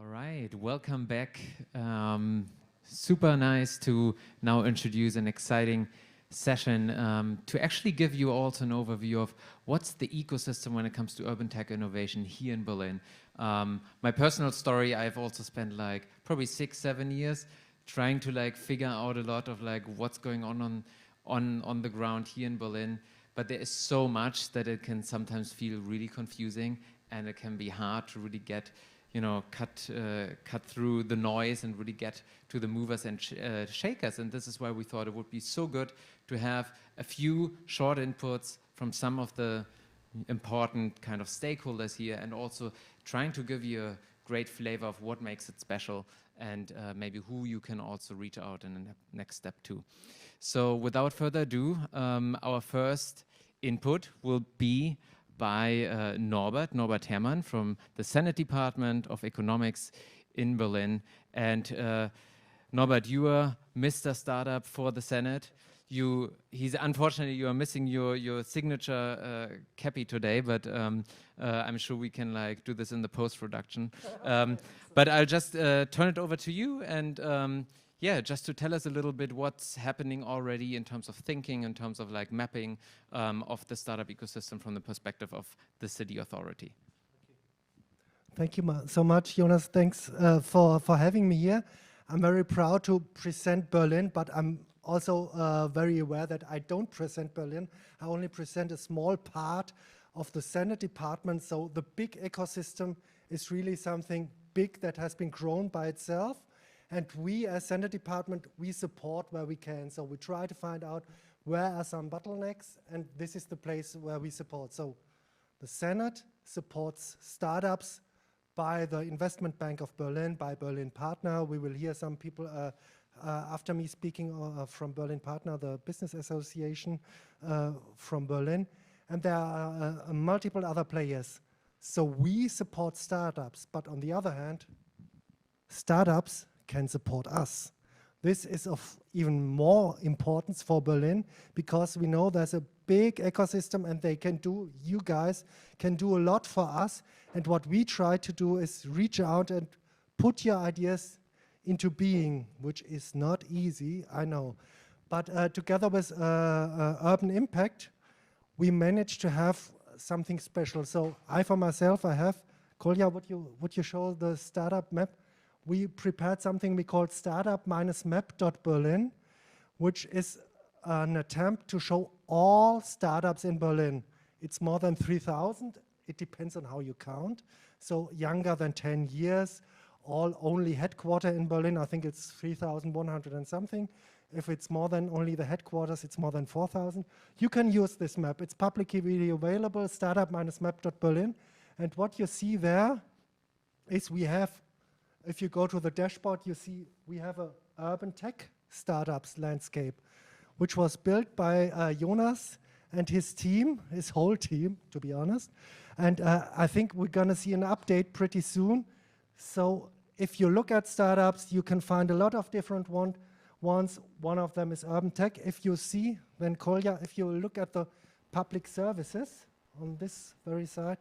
All right, welcome back. Super nice to now introduce an exciting session to actually give you also an overview of what's the ecosystem when it comes to urban tech innovation here in Berlin. My personal story, I've also spent like probably 6-7 years trying to like figure out a lot of like what's going on the ground here in Berlin. But there is so much that it can sometimes feel really confusing, and it can be hard to really get, you know, cut through the noise and really get to the movers and shakers. And this is why we thought it would be so good to have a few short inputs from some of the important kind of stakeholders here, and also trying to give you a great flavor of what makes it special, and maybe who you can also reach out in the next step to. So without further ado, our first input will be by Norbert Herrmann from the Senate Department of Economics in Berlin. And Norbert, you are Mr. Startup for the Senate. Unfortunately, you are missing your signature cappy today, but I'm sure we can like do this in the post-production. But I'll just turn it over to you, and yeah, just to tell us a little bit what's happening already in terms of thinking, in terms of like mapping of the startup ecosystem from the perspective of the city authority. Thank you so much, Jonas. Thanks for having me here. I'm very proud to present Berlin, but I'm also very aware that I don't present Berlin. I only present a small part of the Senate Department. So the big ecosystem is really something big that has been grown by itself. And we as Senate Department, we support where we can. So we try to find out where are some bottlenecks, and this is the place where we support. So the Senate supports startups by the Investment Bank of Berlin, by Berlin Partner. We will hear some people after me speaking from Berlin Partner, the business association from Berlin. And there are multiple other players. So we support startups, but on the other hand, startups can support us. This is of even more importance for Berlin, because we know there's a big ecosystem and you guys can do a lot for us. And what we try to do is reach out and put your ideas into being, which is not easy, I know. But together with Urban Impact, we managed to have something special. So for myself, I have, Kolja, would you show the startup map? We prepared something we called startup-map.berlin, which is an attempt to show all startups in Berlin. It's more than 3,000. It depends on how you count. So younger than 10 years, all only headquartered in Berlin. I think it's 3,100 and something. If it's more than only the headquarters, it's more than 4,000. You can use this map. It's publicly available, startup-map.berlin. And what you see there is we have, if you go to the dashboard, you see we have a urban tech startups landscape, which was built by Jonas and his team, his whole team, to be honest. And I think we're going to see an update pretty soon. So if you look at startups, you can find a lot of different ones. One of them is urban tech. If you see, then Kolja, if you look at the public services on this very side.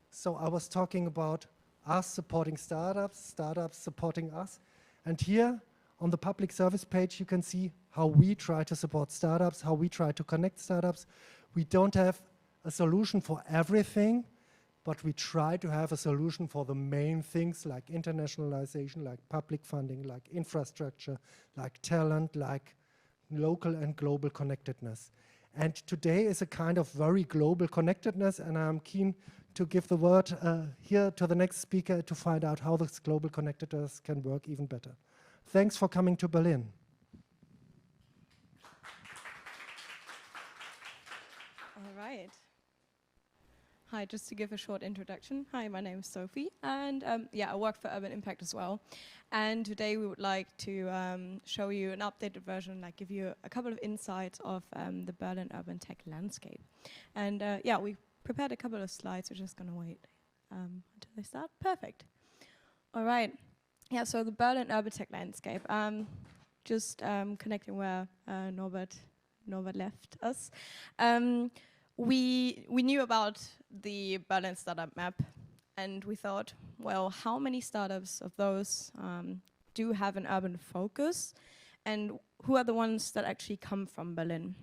So I was talking about us supporting startups, startups supporting us. And here on the public service page, you can see how we try to support startups, how we try to connect startups. We don't have a solution for everything, but we try to have a solution for the main things like internationalization, like public funding, like infrastructure, like talent, like local and global connectedness. And today is a kind of very global connectedness, and I'm keen to give the word here to the next speaker to find out how this global connectedness can work even better. Thanks for coming to Berlin. All right. Hi, just to give a short introduction. Hi, my name is Sophie, and yeah, I work for Urban Impact as well. And today we would like to show you an updated version, like give you a couple of insights of the Berlin urban tech landscape. And yeah, we prepared a couple of slides. We're just going to wait until they start. Perfect. All right. Yeah, so the Berlin urban tech landscape. Just connecting where Norbert left us. We knew about the Berlin startup map And we thought, well, how many startups of those do have an urban focus, and who are the ones that actually come from Berlin?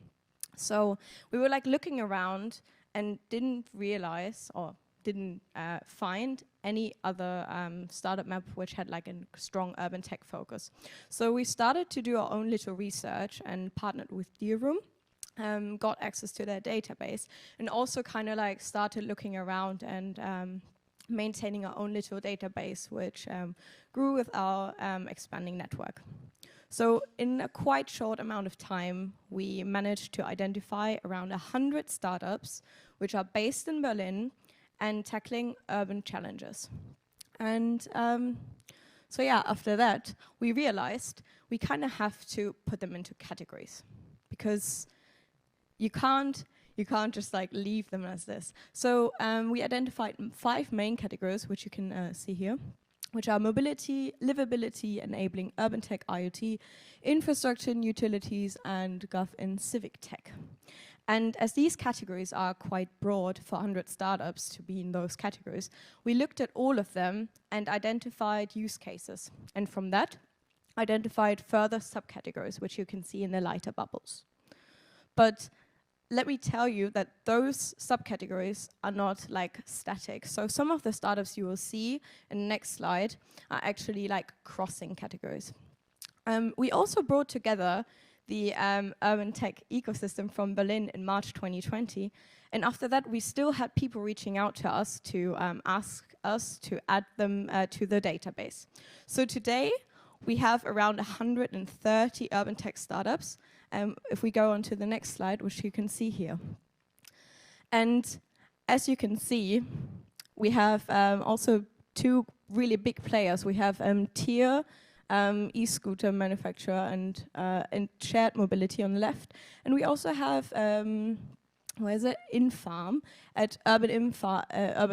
So we were like looking around and didn't realize or didn't find any other startup map which had like a strong urban tech focus. So we started to do our own little research and partnered with Dealroom, got access to their database, and also kind of like started looking around and maintaining our own little database, which grew with our expanding network. So in a quite short amount of time, we managed to identify around 100 startups which are based in Berlin and tackling urban challenges. And so yeah, after that, we realized we kind of have to put them into categories, because you can't just like leave them as this. So we identified 5 main categories, which you can see here, which are mobility, livability, enabling urban tech, IoT, infrastructure and utilities, and gov and civic tech. And as these categories are quite broad for 100 startups to be in those categories, we looked at all of them and identified use cases. And from that, identified further subcategories, which you can see in the lighter bubbles. But let me tell you that those subcategories are not like static. So some of the startups you will see in the next slide are actually like crossing categories. We also brought together the urban tech ecosystem from Berlin in March 2020. And after that, we still had people reaching out to us to ask us to add them to the database. So today, we have around 130 urban tech startups. If we go on to the next slide, which you can see here. And as you can see, we have also 2 really big players. We have Tier, e-scooter manufacturer, and shared mobility on the left. And we also have, Infarm at urban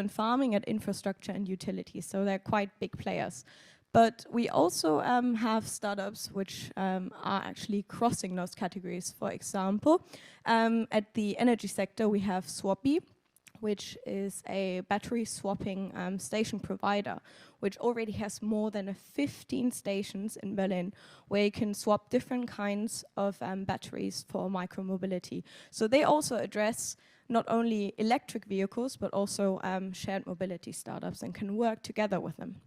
farming, at infrastructure and utilities. So they're quite big players. But we also have startups which are actually crossing those categories. For example, at the energy sector, we have SenWEB, which is a battery swapping station provider, which already has more than 15 stations in Berlin where you can swap different kinds of batteries for micromobility. So they also address not only electric vehicles, but also shared mobility startups, and can work together with them.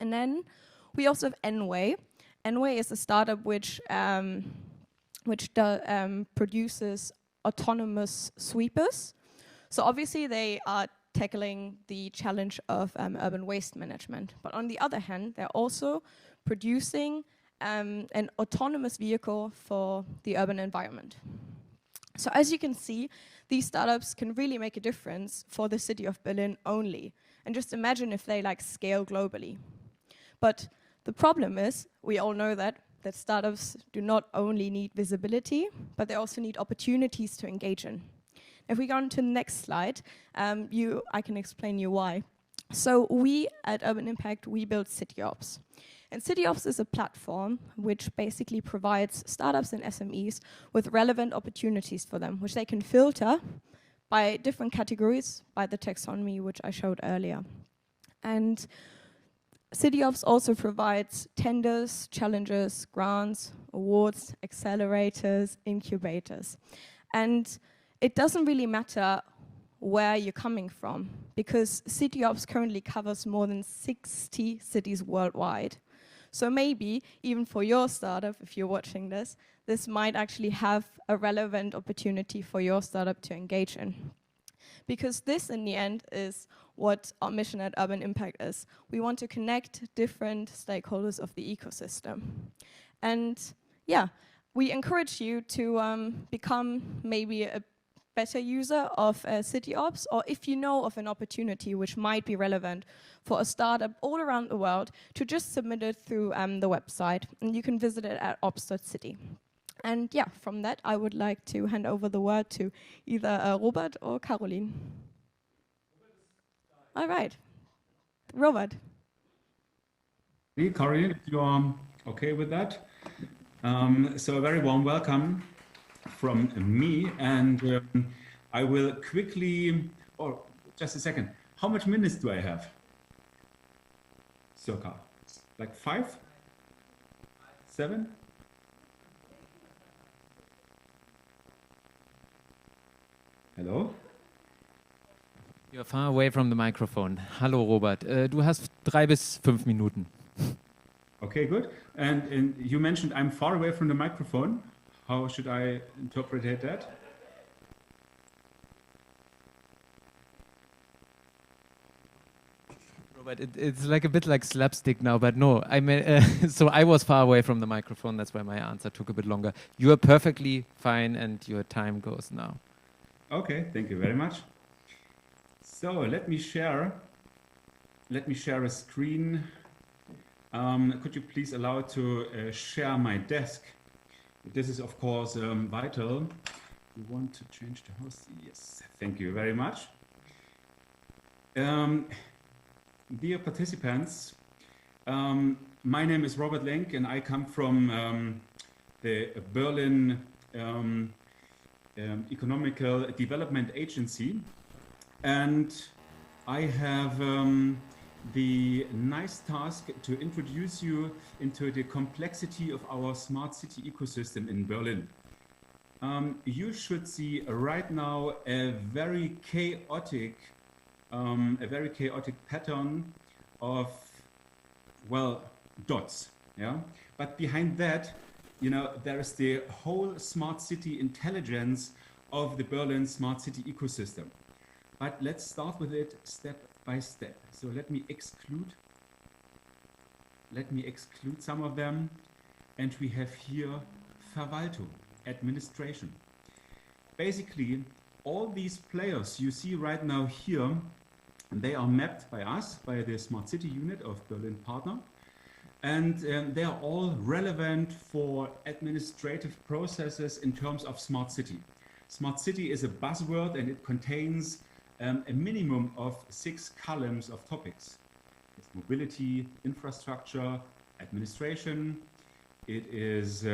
And then we also have SenWEB. SenWEB is a startup which produces autonomous sweepers. So obviously they are tackling the challenge of urban waste management. But on the other hand, they're also producing an autonomous vehicle for the urban environment. So as you can see, these startups can really make a difference for the city of Berlin only. And just imagine if they like scale globally. But the problem is, we all know that startups do not only need visibility, but they also need opportunities to engage in. If we go on to the next slide, I can explain you why. So we at Urban Impact, we build CityOps. And CityOps is a platform which basically provides startups and SMEs with relevant opportunities for them, which they can filter by different categories by the taxonomy, which I showed earlier. And CityOps also provides tenders, challenges, grants, awards, accelerators, incubators. And it doesn't really matter where you're coming from, because CityOps currently covers more than 60 cities worldwide. So maybe, even for your startup, if you're watching this might actually have a relevant opportunity for your startup to engage in. Because this, in the end, is what our mission at Urban Impact is. We want to connect different stakeholders of the ecosystem. And yeah, we encourage you to become maybe a better user of CityOps, or if you know of an opportunity which might be relevant for a startup all around the world, to just submit it through the website. And you can visit it at ops.city. And yeah, from that, I would like to hand over the word to either Robert or Karolin. All right, Robert. Hey, Karolin, if you are okay with that. So a very warm welcome from me, and I will quickly, just a second, how much minutes do I have? circa? Like 5? 7? Hello? You're far away from the microphone. Hallo Robert, du hast 3 bis 5 Minuten. Okay, good. And you mentioned I'm far away from the microphone. How should I interpret that? Robert, it's like a bit like slapstick now, but no. I mean, so I was far away from the microphone. That's why my answer took a bit longer. You are perfectly fine, and your time goes now. Okay, thank you very much. So let me share a screen. Could you please allow to share my desk? This is of course vital. You want to change the host? Yes, thank you very much. Dear participants, my name is Robert Lenk and I come from the Berlin Economical Development Agency, and I have the nice task to introduce you into the complexity of our smart city ecosystem in Berlin. You should see right now a very chaotic pattern of, well, dots, yeah? But behind that, you know, there is the whole smart city intelligence of the Berlin smart city ecosystem. But let's start with it step by step. So let me exclude some of them. And we have here Verwaltung, administration. Basically, all these players you see right now here, they are mapped by us, by the smart city unit of Berlin Partner. And they are all relevant for administrative processes in terms of smart city. Smart city is a buzzword and it contains a minimum of 6 columns of topics. It's mobility, infrastructure, administration, it is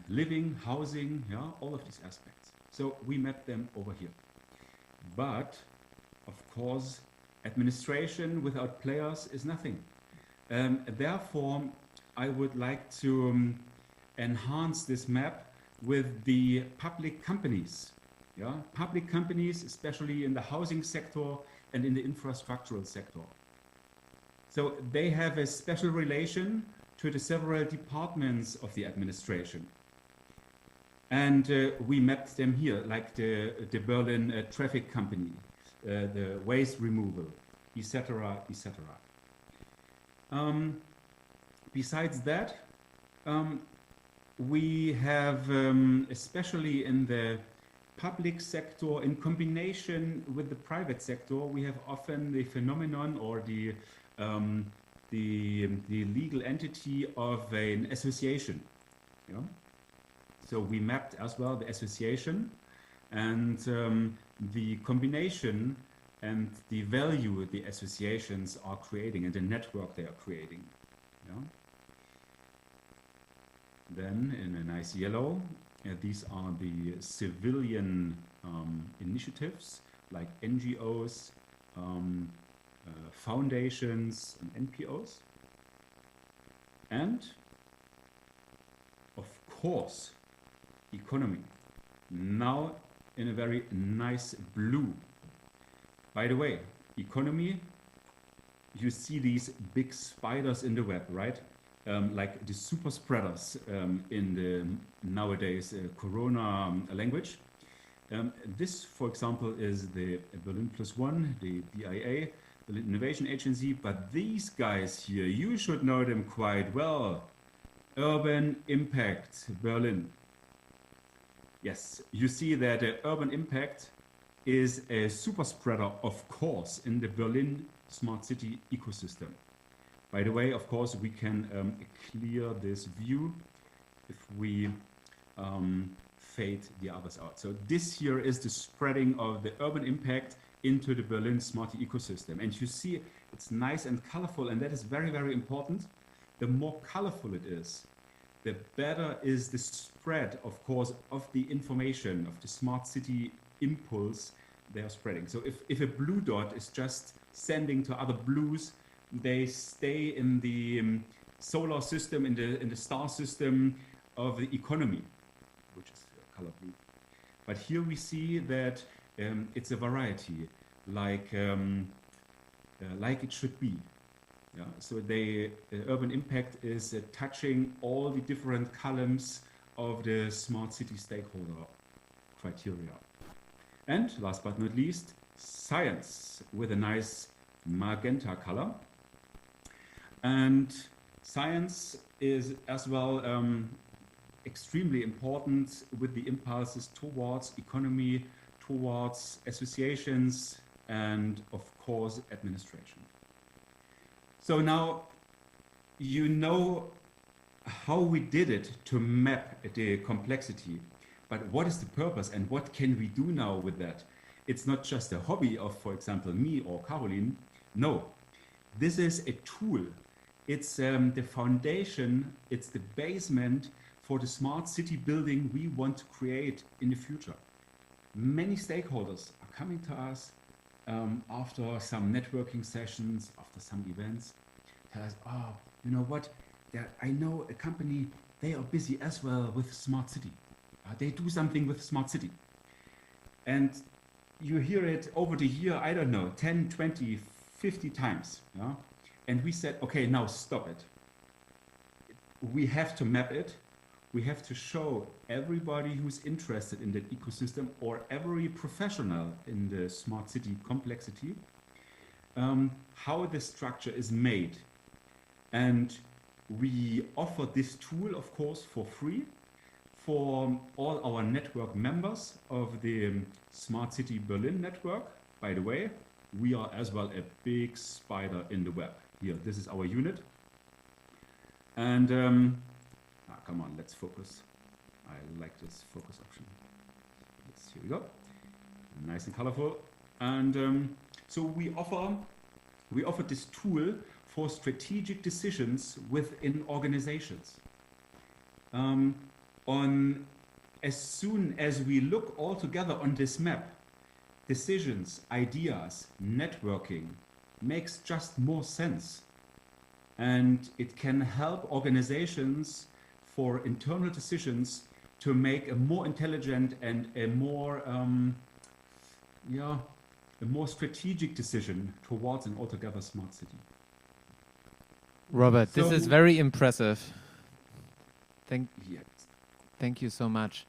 living, housing, yeah, all of these aspects. So we map them over here. But of course, administration without players is nothing. Therefore, I would like to enhance this map with the public companies. Yeah? Public companies, especially in the housing sector and in the infrastructural sector. So they have a special relation to the several departments of the administration. And we mapped them here, like the Berlin traffic company, the waste removal, etc., etc. Besides that, we have, especially in the public sector, in combination with the private sector, we have often the phenomenon or the legal entity of an association. Yeah? So we mapped as well the association and the combination and the value the associations are creating and the network they are creating. Yeah? Then in a nice yellow, these are the civilian initiatives like NGOs, foundations and NPOs. And of course, economy. Now in a very nice blue. By the way, economy, you see these big spiders in the web, right? Like the super spreaders in the nowadays Corona language. This, for example, is the Berlin +1, the BIA, the Innovation Agency, but these guys here, you should know them quite well. Urban Impact Berlin. Yes, you see that Urban Impact is a super spreader, of course, in the Berlin smart city ecosystem. By the way, of course, we can clear this view if we fade the others out. So this here is the spreading of the urban impact into the Berlin smart ecosystem. And you see it's nice and colorful, and that is very, very important. The more colorful it is, the better is the spread, of course, of the information, of the smart city impulse they are spreading. So if a blue dot is just sending to other blues, they stay in the solar system, in the star system of the economy, which is color blue. But here we see that it's a variety, like it should be. Yeah, so the urban impact is touching all the different columns of the smart city stakeholder criteria. And last but not least, science with a nice magenta color. And science is as well extremely important with the impulses towards economy, towards associations, and of course administration. So now you know how we did it to map the complexity, but what is the purpose and what can we do now with that? It's not just a hobby of, for example, me or Karolin. No, this is a tool. It's the foundation, it's the basement for the smart city building we want to create in the future. Many stakeholders are coming to us after some networking sessions, after some events, tell us, oh, you know what, I know a company, they are busy as well with smart city. They do something with smart city. And you hear it over the year, I don't know, 10, 20, 50 times. Yeah? And we said, okay, now stop it. We have to map it. We have to show everybody who's interested in that ecosystem or every professional in the smart city complexity, how the structure is made. And we offer this tool, of course, for free for all our network members of the Smart City Berlin network. By the way, we are as well a big spider in the web. Here, this is our unit. And come on, let's focus. I like this focus option. Yes, here we go. Nice and colorful. And so we offer this tool for strategic decisions within organizations. As soon as we look all together on this map, decisions, ideas, networking makes just more sense. And it can help organizations for internal decisions to make a more intelligent and a more strategic decision towards an altogether smart city. Robert, this is very impressive. Thank you so much.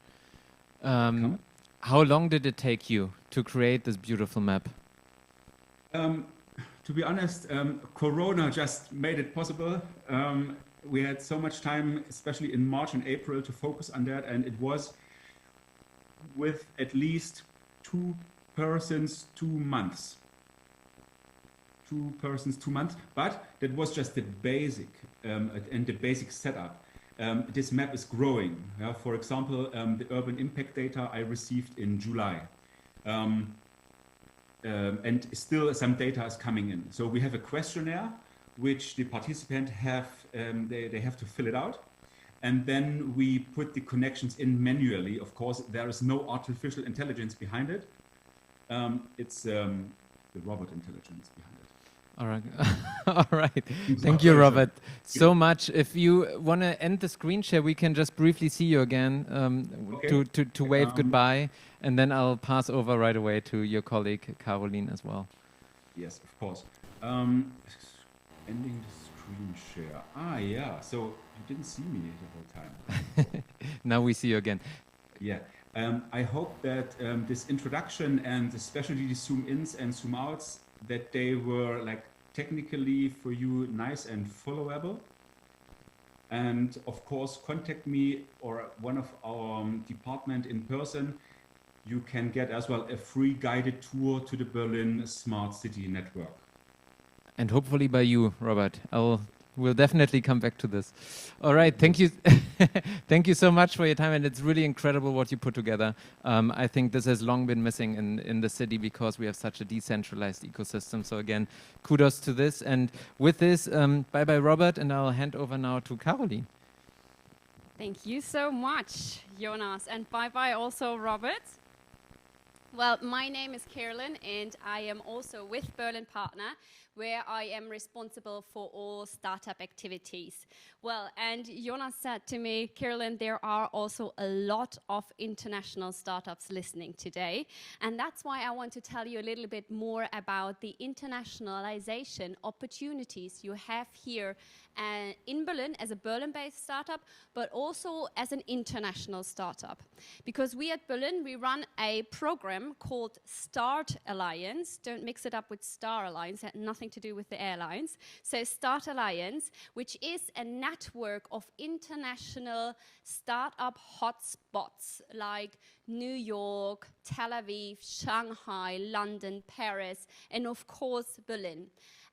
How long did it take you to create this beautiful map? To be honest, Corona just made it possible. We had so much time, especially in March and April, to focus on that, and it was with at least 2 persons, 2 months. 2 persons, 2 months, but that was just the basic and the basic setup. This map is growing. For example, the urban impact data I received in July. And still some data is coming in. So we have a questionnaire which the participants have, they have to fill it out. And then we put the connections in manually. Of course, there is no artificial intelligence behind it. It's the robot intelligence behind it. All right. All right. Thank you, Robert, so much. If you want to end the screen share, we can just briefly see you again to wave goodbye. And then I'll pass over right away to your colleague, Karolin, as well. Yes, of course. Ending the screen share. Ah, yeah. So you didn't see me the whole time. Now we see you again. Yeah. I hope that this introduction and especially the zoom-ins and zoom-outs, that they were like technically for you nice and followable. And of course, contact me or one of our department in person. You can get as well a free guided tour to the Berlin Smart City Network. And hopefully by you, Robert. We'll definitely come back to this. All right, thank you. Thank you so much for your time, and it's really incredible what you put together. I think this has long been missing in the city because we have such a decentralized ecosystem. So again, kudos to this. And with this, bye-bye, Robert, and I'll hand over now to Karolin. Thank you so much, Jonas, and bye-bye also, Robert. Well, my name is Karolin, and I am also with Berlin Partner, where I am responsible for all startup activities. Well, and Jonas said to me, Karolin, there are also a lot of international startups listening today, and that's why I want to tell you a little bit more about the internationalization opportunities you have here in Berlin as a Berlin-based startup, but also as an international startup. Because we at Berlin, we run a program called Start Alliance. Don't mix it up with Star Alliance, it had nothing to do with the airlines. So Start Alliance, which is a network of international startup hotspots like New York, Tel Aviv, Shanghai, London, Paris, and of course Berlin.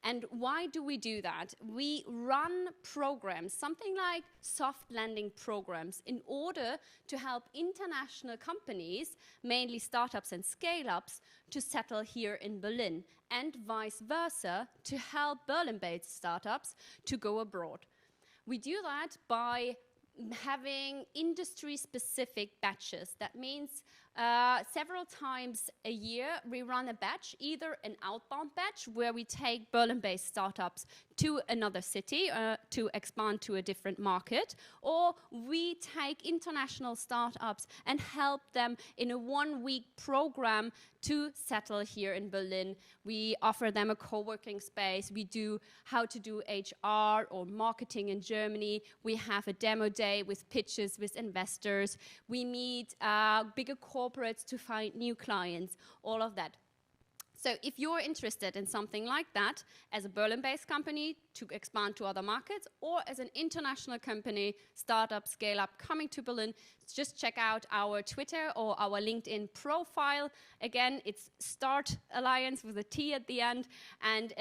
And why do we do that? We run programs, something like soft landing programs, in order to help international companies, mainly startups and scale-ups, to settle here in Berlin, and vice versa, to help Berlin-based startups to go abroad. We do that by having industry-specific batches. That means several times a year we run a batch, either an outbound batch where we take Berlin-based startups to another city to expand to a different market, or we take international startups and help them in a one-week program to settle here in Berlin. We offer them a co-working space. We do how to do HR or marketing in Germany. We have a demo day with pitches with investors. We meet bigger corporates to find new clients, all of that. So if you're interested in something like that, as a Berlin-based company to expand to other markets, or as an international company, startup, scale-up, coming to Berlin, just check out our Twitter or our LinkedIn profile. Again, it's Start Alliance with a T at the end, and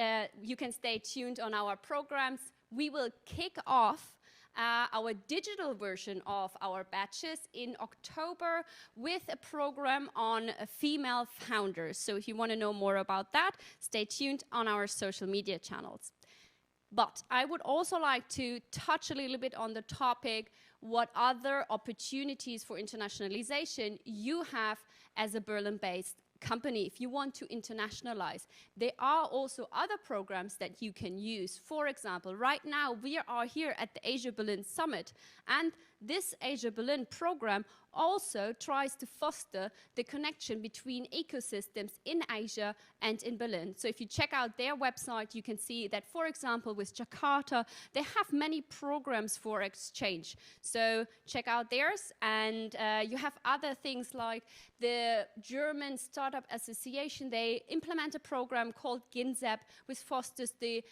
you can stay tuned on our programs. We will kick off our digital version of our batches in October with a program on female founders. So if you want to know more about that, stay tuned on our social media channels. But I would also like to touch a little bit on the topic, what other opportunities for internationalization you have as a Berlin-based company if you want to internationalize. There are also other programs that you can use. For example, right now we are here at the Asia Berlin Summit, and this Asia Berlin program also tries to foster the connection between ecosystems in Asia and in Berlin. So if you check out their website, you can see that, for example, with Jakarta, they have many programs for exchange. So check out theirs, and you have other things like the German Startup Association. They implement a program called GINZEP, which fosters the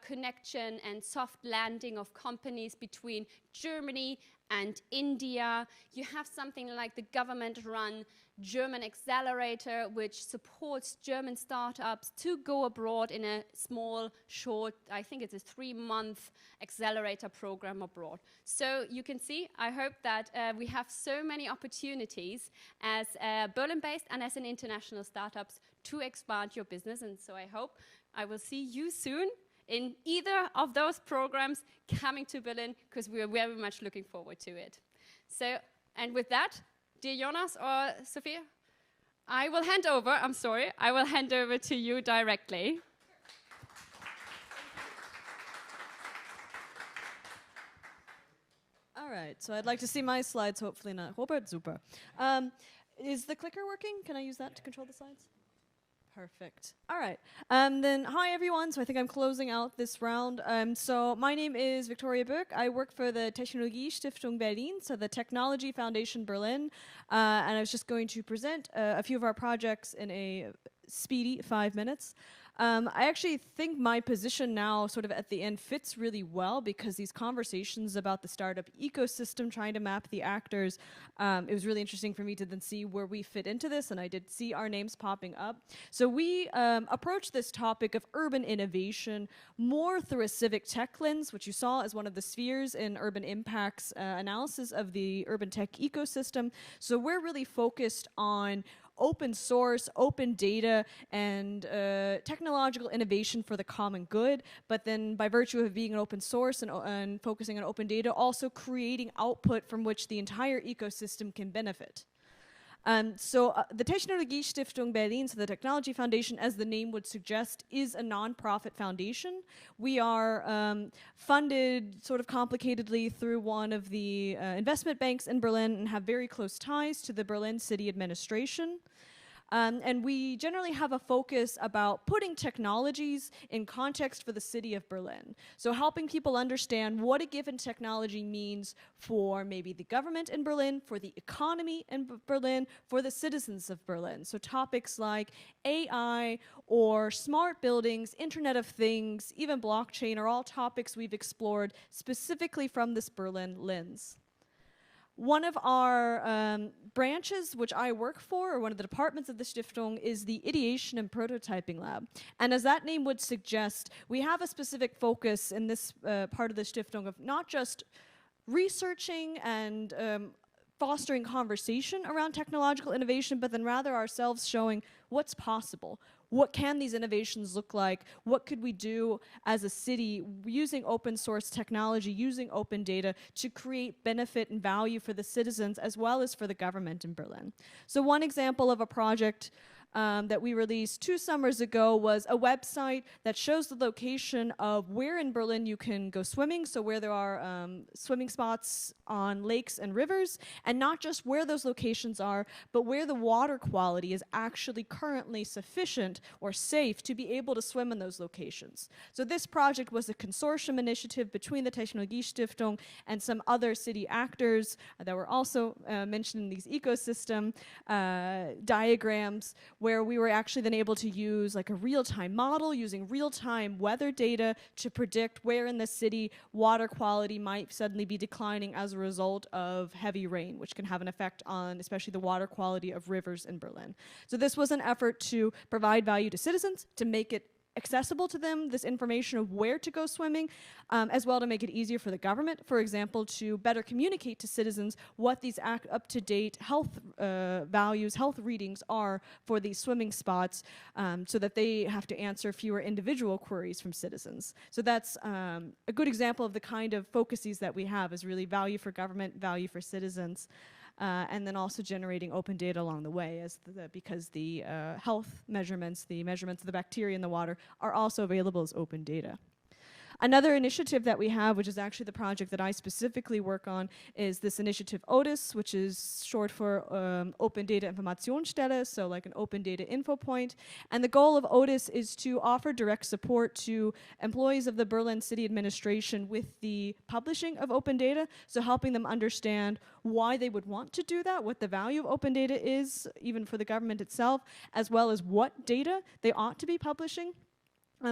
connection and soft landing of companies between Germany and India. You have something like the government-run German Accelerator, which supports German startups to go abroad in a small, short, I think it's a 3-month accelerator program abroad. So you can see, I hope that we have so many opportunities as Berlin-based and as an international startups to expand your business. And so I hope I will see you soon in either of those programs coming to Berlin, because we are very much looking forward to it. So, and with that, dear Jonas or Sophie, I will hand over to you directly. All right, so I'd like to see my slides, hopefully not. Robert, super. Is the clicker working? Can I use that to control the slides? Perfect. All right. Then hi, everyone. So I think I'm closing out this round. So my name is Victoria Boeck. I work for the Technologiestiftung Berlin, so the Technology Foundation Berlin. And I was just going to present a few of our projects in a speedy 5 minutes. I actually think my position now sort of at the end fits really well, because these conversations about the startup ecosystem, trying to map the actors, it was really interesting for me to then see where we fit into this, and I did see our names popping up. So we approached this topic of urban innovation more through a civic tech lens, which you saw as one of the spheres in Urban Impact's analysis of the urban tech ecosystem. So we're really focused on open source, open data, and technological innovation for the common good, but then by virtue of being an open source and focusing on open data, also creating output from which the entire ecosystem can benefit. The Technologiestiftung Berlin, so the Technology Foundation, as the name would suggest, is a non-profit foundation. We are funded sort of complicatedly through one of the investment banks in Berlin and have very close ties to the Berlin city administration. And we generally have a focus about putting technologies in context for the city of Berlin. So helping people understand what a given technology means for maybe the government in Berlin, for the economy in Berlin, for the citizens of Berlin. So topics like AI or smart buildings, Internet of Things, even blockchain are all topics we've explored specifically from this Berlin lens. One of our branches, which I work for, or one of the departments of the Stiftung, is the Ideation and Prototyping Lab. And as that name would suggest, we have a specific focus in this part of the Stiftung of not just researching and fostering conversation around technological innovation, but then rather ourselves showing what's possible. What can these innovations look like? What could we do as a city using open source technology, using open data to create benefit and value for the citizens as well as for the government in Berlin? So one example of a project that we released 2 summers ago was a website that shows the location of where in Berlin you can go swimming, so where there are swimming spots on lakes and rivers, and not just where those locations are, but where the water quality is actually currently sufficient or safe to be able to swim in those locations. So this project was a consortium initiative between the Technologiestiftung and some other city actors that were also mentioned in these ecosystem diagrams, where we were actually then able to use like a real-time model using real-time weather data to predict where in the city water quality might suddenly be declining as a result of heavy rain, which can have an effect on especially the water quality of rivers in Berlin. So this was an effort to provide value to citizens, to make it accessible to them, this information of where to go swimming, as well to make it easier for the government, for example, to better communicate to citizens what these up-to-date health values, health readings are for these swimming spots, so that they have to answer fewer individual queries from citizens. So that's a good example of the kind of focuses that we have, is really value for government, value for citizens. And then also generating open data along the way, because the health measurements, the measurements of the bacteria in the water, are also available as open data. Another initiative that we have, which is actually the project that I specifically work on, is this initiative ODIS, which is short for Open Data Informationsstelle, so like an open data info point. And the goal of ODIS is to offer direct support to employees of the Berlin City Administration with the publishing of open data, so helping them understand why they would want to do that, what the value of open data is, even for the government itself, as well as what data they ought to be publishing.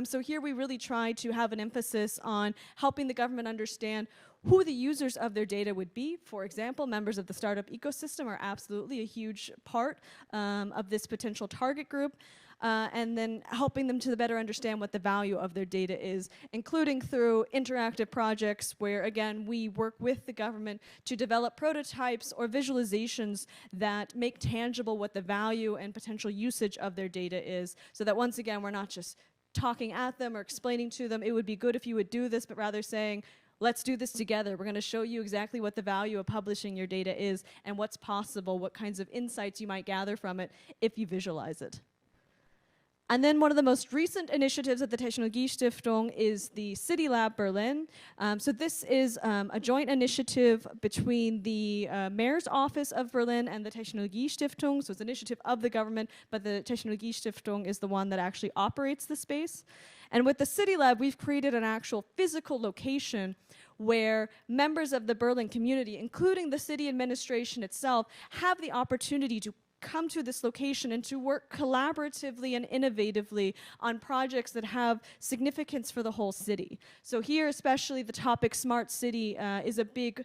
So here we really try to have an emphasis on helping the government understand who the users of their data would be. For example, members of the startup ecosystem are absolutely a huge part of this potential target group. And then helping them to better understand what the value of their data is, including through interactive projects where, again, we work with the government to develop prototypes or visualizations that make tangible what the value and potential usage of their data is, so that once again, we're not just talking at them or explaining to them, it would be good if you would do this, but rather saying, let's do this together. We're going to show you exactly what the value of publishing your data is and what's possible, what kinds of insights you might gather from it if you visualize it. And then one of the most recent initiatives at the Technologiestiftung is the City Lab Berlin. So this is a joint initiative between the Mayor's Office of Berlin and the Technologiestiftung. So it's an initiative of the government, but the Technologiestiftung is the one that actually operates the space. And with the City Lab, we've created an actual physical location where members of the Berlin community, including the city administration itself, have the opportunity to come to this location and to work collaboratively and innovatively on projects that have significance for the whole city. So here, especially the topic smart city is a big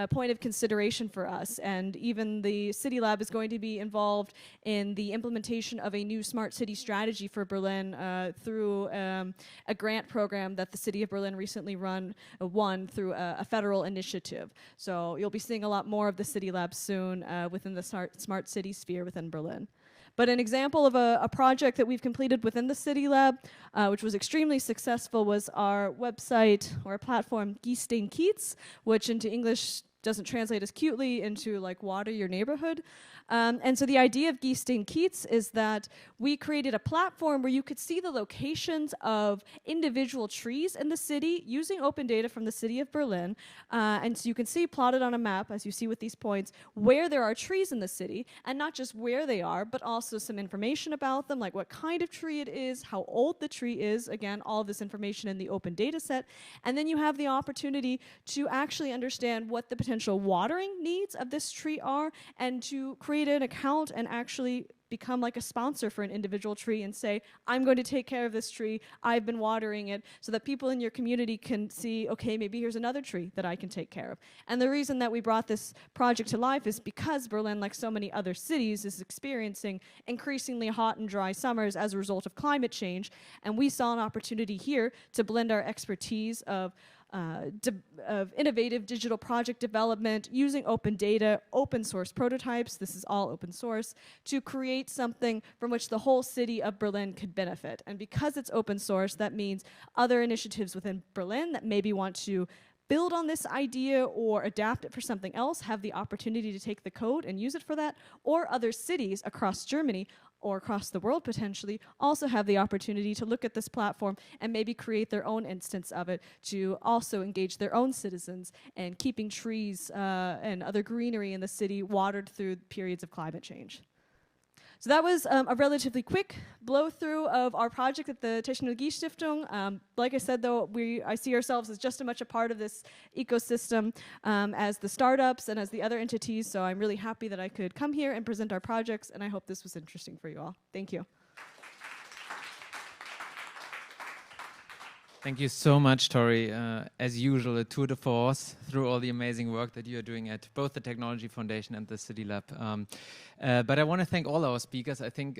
point of consideration for us, and even the City Lab is going to be involved in the implementation of a new smart city strategy for Berlin through a grant program that the City of Berlin recently won through a federal initiative. So you'll be seeing a lot more of the City Lab soon within the smart city sphere within Berlin. But an example of a project that we've completed within the City Lab, which was extremely successful, was our website or platform Gießden Kiez, which into English doesn't translate as cutely into like water your neighborhood. And so the idea of Gießtein Kiez is that we created a platform where you could see the locations of individual trees in the city using open data from the city of Berlin. And so you can see plotted on a map, as you see with these points, where there are trees in the city, and not just where they are, but also some information about them, like what kind of tree it is, how old the tree is, again, all of this information in the open data set. And then you have the opportunity to actually understand what the potential watering needs of this tree are, and to create an account and actually become like a sponsor for an individual tree and say, I'm going to take care of this tree, I've been watering it, so that people in your community can see, okay, maybe here's another tree that I can take care of. And the reason that we brought this project to life is because Berlin, like so many other cities, is experiencing increasingly hot and dry summers as a result of climate change. And we saw an opportunity here to blend our expertise of innovative digital project development using open data, open source prototypes, this is all open source, to create something from which the whole city of Berlin could benefit. And because it's open source, that means other initiatives within Berlin that maybe want to build on this idea or adapt it for something else have the opportunity to take the code and use it for that, or other cities across Germany or across the world potentially also have the opportunity to look at this platform and maybe create their own instance of it to also engage their own citizens in keeping trees and other greenery in the city watered through periods of climate change. So that was a relatively quick blow through of our project at the Technologiestiftung. Like I said, though, I see ourselves as just as much a part of this ecosystem as the startups and as the other entities. So I'm really happy that I could come here and present our projects, and I hope this was interesting for you all. Thank you. Thank you so much, Tori. As usual, a tour de force through all the amazing work that you're doing at both the Technology Foundation and the City Lab. But I want to thank all our speakers. I think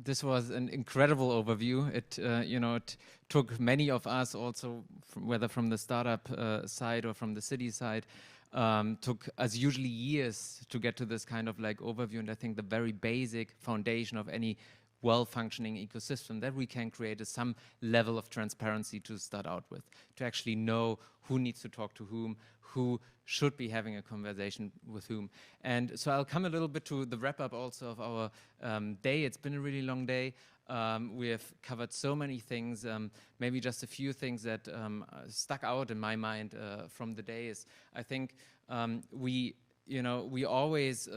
this was an incredible overview. It took many of us also, whether from the startup side or from the city side, took us usually years to get to this kind of like overview. And I think the very basic foundation of any well-functioning ecosystem that we can create is some level of transparency to start out with, to actually know who needs to talk to whom, who should be having a conversation with whom. And so I'll come a little bit to the wrap-up also of our day. It's been a really long day. We have covered so many things. Maybe just a few things that stuck out in my mind from the day is, I think we always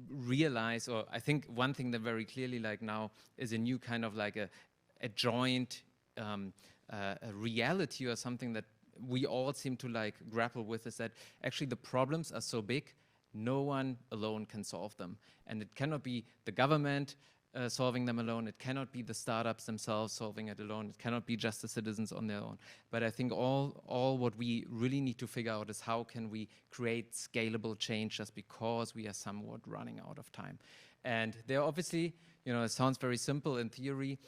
realize, or I think one thing that very clearly like now is a new kind of like a joint a reality or something that we all seem to like grapple with, is that actually the problems are so big, no one alone can solve them. And it cannot be the government solving them alone. It cannot be the startups themselves solving it alone. It cannot be just the citizens on their own. But I think all what we really need to figure out is how can we create scalable change just because we are somewhat running out of time. And there obviously, it sounds very simple in theory.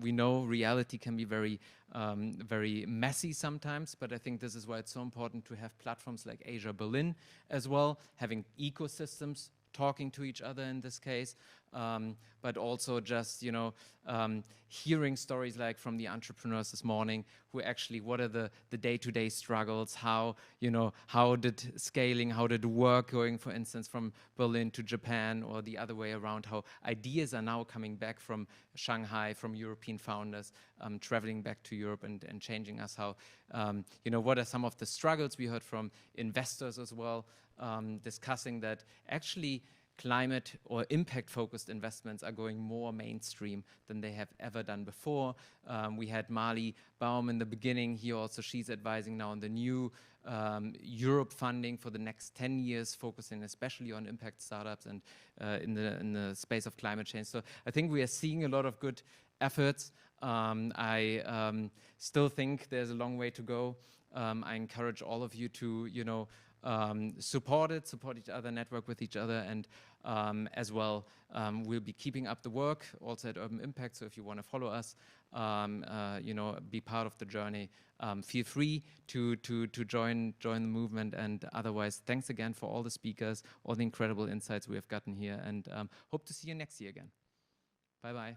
We know reality can be very, very messy sometimes, but I think this is why it's so important to have platforms like Asia Berlin as well, having ecosystems talking to each other in this case, but also just, hearing stories like from the entrepreneurs this morning who actually, what are the day-to-day struggles, how did scaling, how did work going, for instance, from Berlin to Japan or the other way around, how ideas are now coming back from Shanghai, from European founders, traveling back to Europe and changing us, how, what are some of the struggles we heard from investors as well, discussing that actually climate or impact-focused investments are going more mainstream than they have ever done before. We had Marley Baum in the beginning. She's advising now on the new Europe funding for the next 10 years, focusing especially on impact startups and in the space of climate change. So I think we are seeing a lot of good efforts. I still think there's a long way to go. I encourage all of you to, support each other, network with each other, and as well, we'll be keeping up the work also at Urban Impact. So if you want to follow us, be part of the journey, feel free to join the movement. And otherwise, thanks again for all the speakers, all the incredible insights we have gotten here, and hope to see you next year again. Bye-bye.